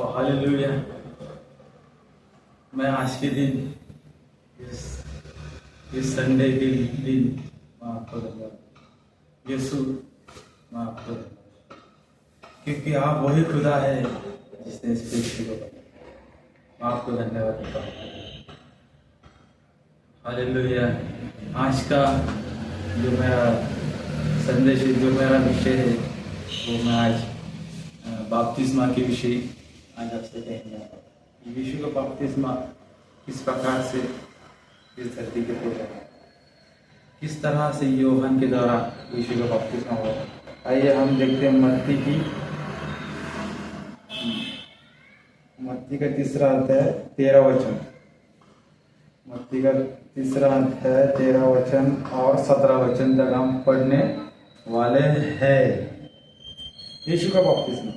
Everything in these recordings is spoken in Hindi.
और हालेलुया। मैं आज के दिन इस इस संडे के दिन मैं आपको धन्यवाद यीशु, मैं आपको धन्यवाद क्योंकि आप वही खुदा है जिसने इस पृथ्वी को बनाया। मैं आपको धन्यवाद देता हूँ। हालेलुया। आज का जो मेरा संदेश, जो मेरा विषय है, वो मैं आज बपतिस्मा के विषय आज आपसे कहने जा रहा हूँ। यीशु का बपतिस्मा किस प्रकार से इस धरती के ऊपर हुआ, किस तरह से यूहन्ना के द्वारा यीशु का बपतिस्मा हुआ। आइए हम देखते हैं मत्ती का तीसरा अध्याय 13 वचन। मत्ती का तीसरा अध्याय 13 वचन और 17 वचन तक हम पढ़ने वाले हैं। यीशु का बपतिस्मा।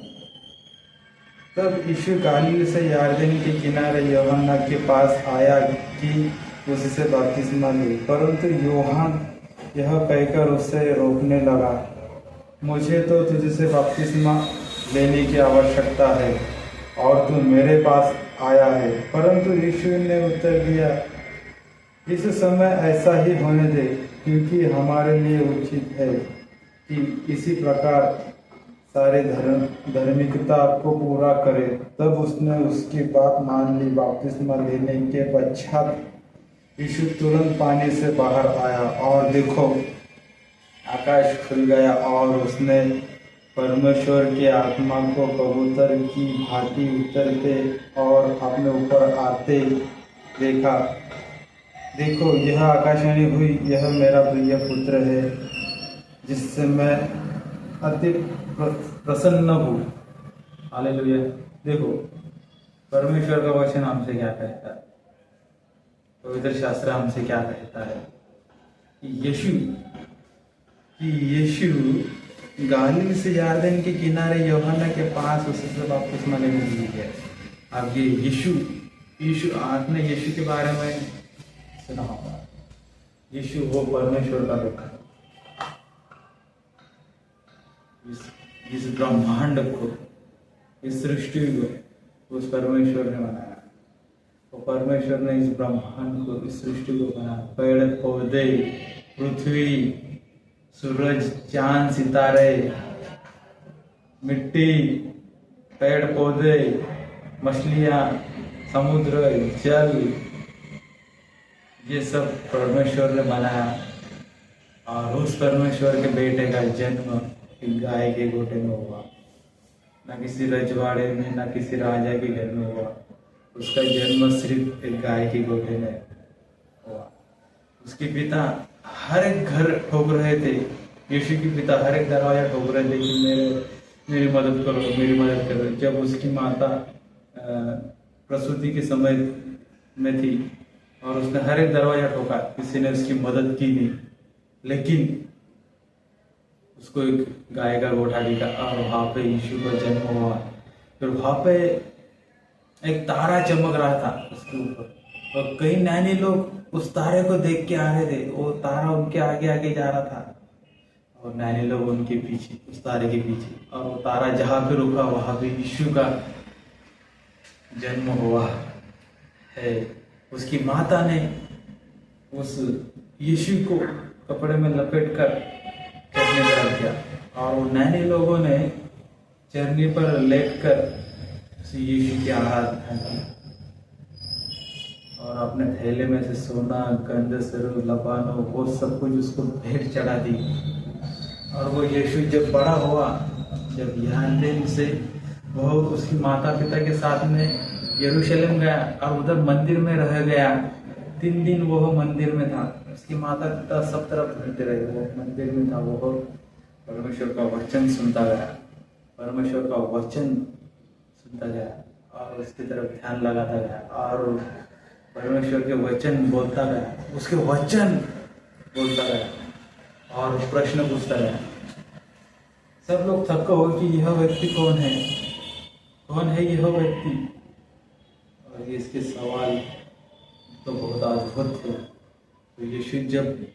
तब यीशु गालील से यरदन के किनारे यूहन्ना के पास आया कि उससे बपतिस्मा ले, परंतु यूहन्ना यह कहकर उससे रोकने लगा, मुझे तो तुझसे बपतिस्मा लेने की आवश्यकता है और तू मेरे पास आया है। परंतु यीशु ने उत्तर दिया, इस समय ऐसा ही होने दे, क्योंकि हमारे लिए उचित है कि इसी प्रकार सारे धार्मिकता को पूरा करे। तब उसने उसकी बात मान ली। बपतिस्मा लेने के पश्चात यीशु तुरंत पानी से बाहर आया और देखो, आकाश खुल गया और उसने परमेश्वर के आत्मा को कबूतर की भांति उतरते और अपने ऊपर आते देखा। देखो, यह आकाशवाणी हुई, यह मेरा प्रिय पुत्र है, जिससे मैं अति प्रसन्न हूँ। हालेलुया। देखो, परमेश्वर का वचन हमसे क्या कहता है, पवित्र शास्त्र हमसे क्या कहता है कि यीशु गालील से यरदन के किनारे यूहन्ना के पास उससे बपतिस्मा लेने के लिए गया। अब ये यीशु आपने यीशु के बारे में सुना होगा। यीशु वो परमेश्वर का बेटा, इस ब्रह्मांड को, इस सृष्टि को उस परमेश्वर ने बनाया। तो परमेश्वर ने इस ब्रह्मांड को, इस सृष्टि को बनाया। पेड़ पौधे, पृथ्वी, सूरज, चांद, सितारे, मिट्टी, पेड़ पौधे, मछलियां, समुद्र, जल, ये सब परमेश्वर ने बनाया। और उस परमेश्वर के बेटे का जन्म गाय के गोटे में हुआ, न किसी रजवाड़े में, न किसी राजा के घर में हुआ। उसका जन्म सिर्फ एक गाय के गोटे में हुआ। उसके पिता हर एक घर ठोक रहे थे। यीशु के पिता हर एक दरवाजा ठोक रहे थे कि मेरी मदद करो, मेरी मदद करो। जब उसकी माता प्रसूति के समय में थी और उसने हर एक दरवाजा ठोका, किसी ने उसकी मदद की नहीं। लेकिन उसको एक गाय का गोठा दिखा और वहाँ पे यीशु का जन्म हुआ। फिर वहाँ पे एक तारा चमक रहा था उसके ऊपर, और कई नैनी लोग उस तारे को देख के आ रहे थे। वो तारा उनके आगे आगे जा रहा था और नैनी लोग उनके पीछे, उस तारे के पीछे। और वो तारा जहाँ पे रुका वहाँ पे यीशु का जन्म हुआ है। उसकी माता ने उस यीशु को कपड़े में लपेट कर चरनी पर रख दिया, और वो नैनी लोगों ने चरनी पर लेटकर यीशु की आराधना की और अपने थैले में से सोना, गंध, सरू, लबानो, वो सब कुछ उसको भेंट चढ़ा दी। और वो यीशु जब बड़ा हुआ, जब यरदन से वो उसकी माता पिता के साथ में यरूशलेम गया और उधर मंदिर में रह गया। 3 दिन वो मंदिर में था। उसकी माता पिता सब तरफ घूमते रहे, वो मंदिर में था। वो परमेश्वर का वचन सुनता गया, परमेश्वर का वचन सुनता गया और उसकी तरफ ध्यान लगाता गया और परमेश्वर के वचन बोलता गया, उसके वचन बोलता गया और प्रश्न पूछता गया। सब लोग थक हो कि यह व्यक्ति कौन है, कौन है यह व्यक्ति। और इसके सवाल तो बहुत अद्भुत थे। तो यीशु जब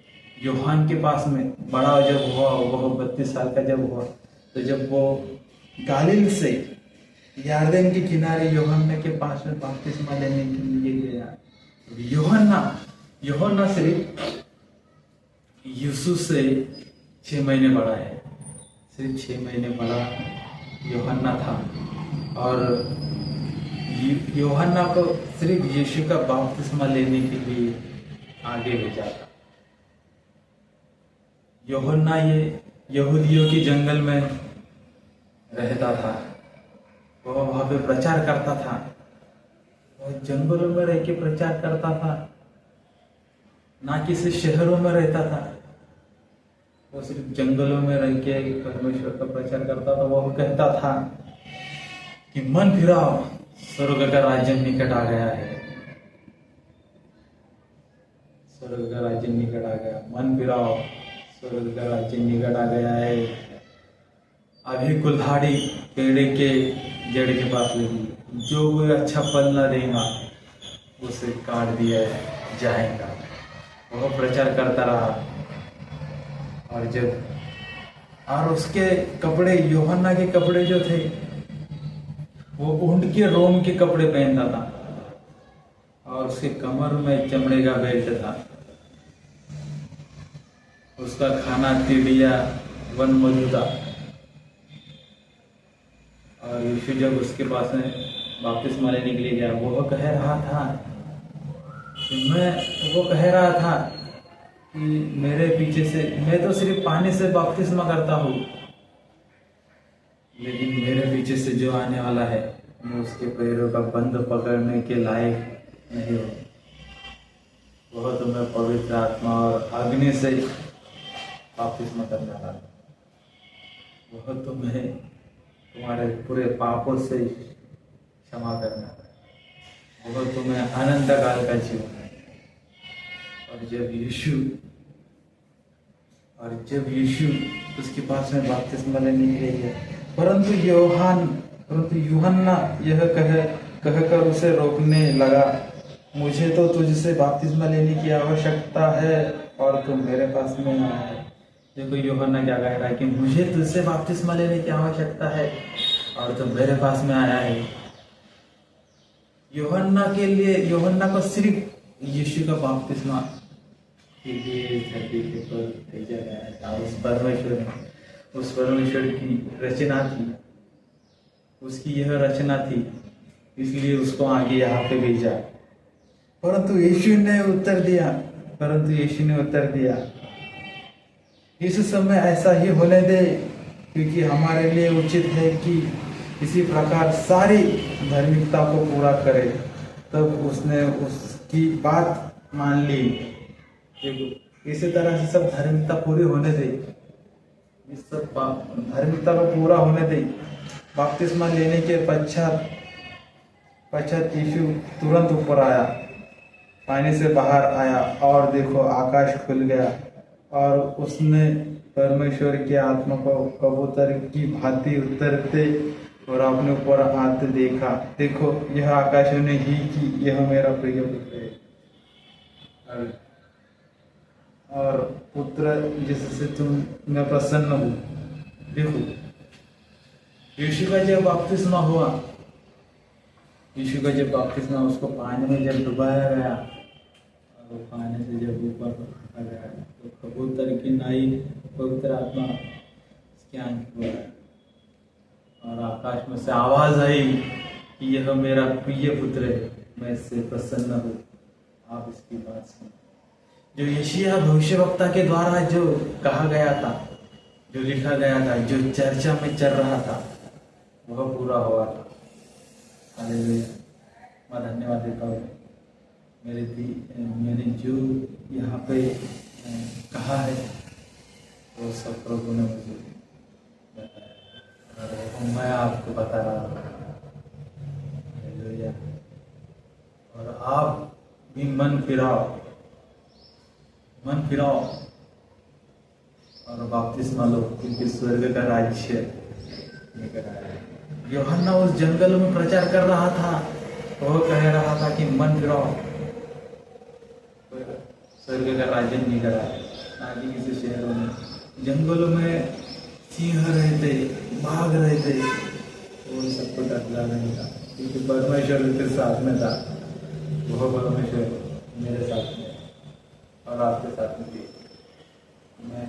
यूहन्ना के पास में बड़ा जब हुआ, वह 32 साल का जब हुआ, तो जब वो गालील से यरदन के किनारे यूहन्ना के पास में बपतिस्मा लेने के लिए गया। यूहन्ना सिर्फ यीशु से 6 महीने बड़ा है, सिर्फ 6 महीने बड़ा यूहन्ना था। और यूहन्ना को सिर्फ यीशु का बपतिस्मा लेने के लिए आगे भेजा था। यूहन्ना ये यहूदियों के जंगल में रहता था, वह वहाँ पे प्रचार करता था, वह जंगलों में रह के प्रचार करता था, ना किसी शहरों में रहता था। वो सिर्फ जंगलों में रह के परमेश्वर का प्रचार करता था। वह कहता था कि मन फिराओ, स्वर्ग का राज्य निकट आ गया है, स्वर्ग का राज्य निकट आ गया। मन फिराओ, स्वर्ग का राज्य निकट आ गया है। अभी कुल्हाड़ी पेड़ के जड़ के पास लगी, जो कोई अच्छा फल न देगा उसे काट दिया जाएगा। वह प्रचार करता रहा। और उसके कपड़े, यूहन्ना के कपड़े जो थे, वो ऊंट के रोम के कपड़े पहनता था और उसके कमर में चमड़े का बेल्ट था। उसका खाना तिड़िया वन मधु था। और यीशु जब उसके पास में बपतिस्मा लेने के लिए गया, वो कह रहा था कि मेरे पीछे से, मैं तो सिर्फ पानी से बपतिस्मा करता हूँ, लेकिन मेरे पीछे से जो आने वाला है, मैं उसके पैरों का बंद पकड़ने के लायक नहीं हूँ। वह तुम्हें पवित्र आत्मा और अग्नि से बपतिस्मा करने वाला है। वह तुम्हें तुम्हारे पूरे पापों से क्षमा करना है। वह तुम्हें अनंत काल का जीवन है। और जब यीशु उसके पास में बपतिस्मा लेने के लिए गया, परंतु यूहन्ना यह कहकर उसे रोकने लगा, मुझे तो तुझसे बपतिस्मा लेने की आवश्यकता है और तू मेरे पास में आया है। देखो यूहन्ना क्या कह रहा है कि मुझे तुझसे बपतिस्मा लेने की आवश्यकता है और तू मेरे पास में आया है। यूहन्ना को सिर्फ यीशु का बपतिस्मा के लिए धरती के पर भेजा गया था। उस परमेश्वर की रचना थी, उसकी यह रचना थी, इसलिए उसको आगे यहाँ पे भेजा। परंतु यीशु ने उत्तर दिया, इस समय ऐसा ही होने दे, क्योंकि हमारे लिए उचित है कि इसी प्रकार सारी धार्मिकता को पूरा करे। तब उसने उसकी बात मान ली। देखो, इसी तरह से सब धार्मिकता पूरी होने दे, इस सब धार्मिकता को पूरा होने दे। बपतिस्मा लेने के पश्चात यीशु तुरंत ऊपर आया, पानी से बाहर आया, और देखो आकाश खुल गया और उसने परमेश्वर के आत्मा को कबूतर की भांति उतरते और अपने ऊपर आते देखा। देखो, यह आकाश ने ही कि यह मेरा प्रिय पुत्र है और पुत्र जिससे मैं प्रसन्न हूँ। देखो, यीशु का जब बपतिस्मा उसको पानी में जब डुबाया गया और वो पानी से जब ऊपर उठा गया, तो कबूतर की नाई पवित्र आत्मा उसके आंख पर और आकाश में से आवाज आई कि यह मेरा प्रिय पुत्र है, मैं इससे प्रसन्न हूँ, आप इसकी बात सुनो। जो यशायाह भविष्यवक्ता के द्वारा जो कहा गया था, जो लिखा गया था, जो चर्चा में चल रहा था, वह पूरा हुआ था। हालेलुया। मैं धन्यवाद देता हूँ, मैंने जो यहाँ पे कहा है वो सब प्रभु ने मुझे बताया और मैं आपको बता रहा हूँ। हालेलुया। और आप भी मन फिराओ और बपतिस्मा लो, क्योंकि स्वर्ग का राज्य निकट आया है। यूहन्ना उस जंगल में प्रचार कर रहा था, वह कह रहा था कि मन फिराओ, स्वर्ग का राज्य निकट आया है। आगे किसी शहरों में, जंगलों में सिंह रहते, बाघ रहते, उन सबको डरना नहीं था, क्योंकि परमेश्वर के साथ में था। वो परमेश्वर मेरे साथ में और आपके साथ में थी। मैं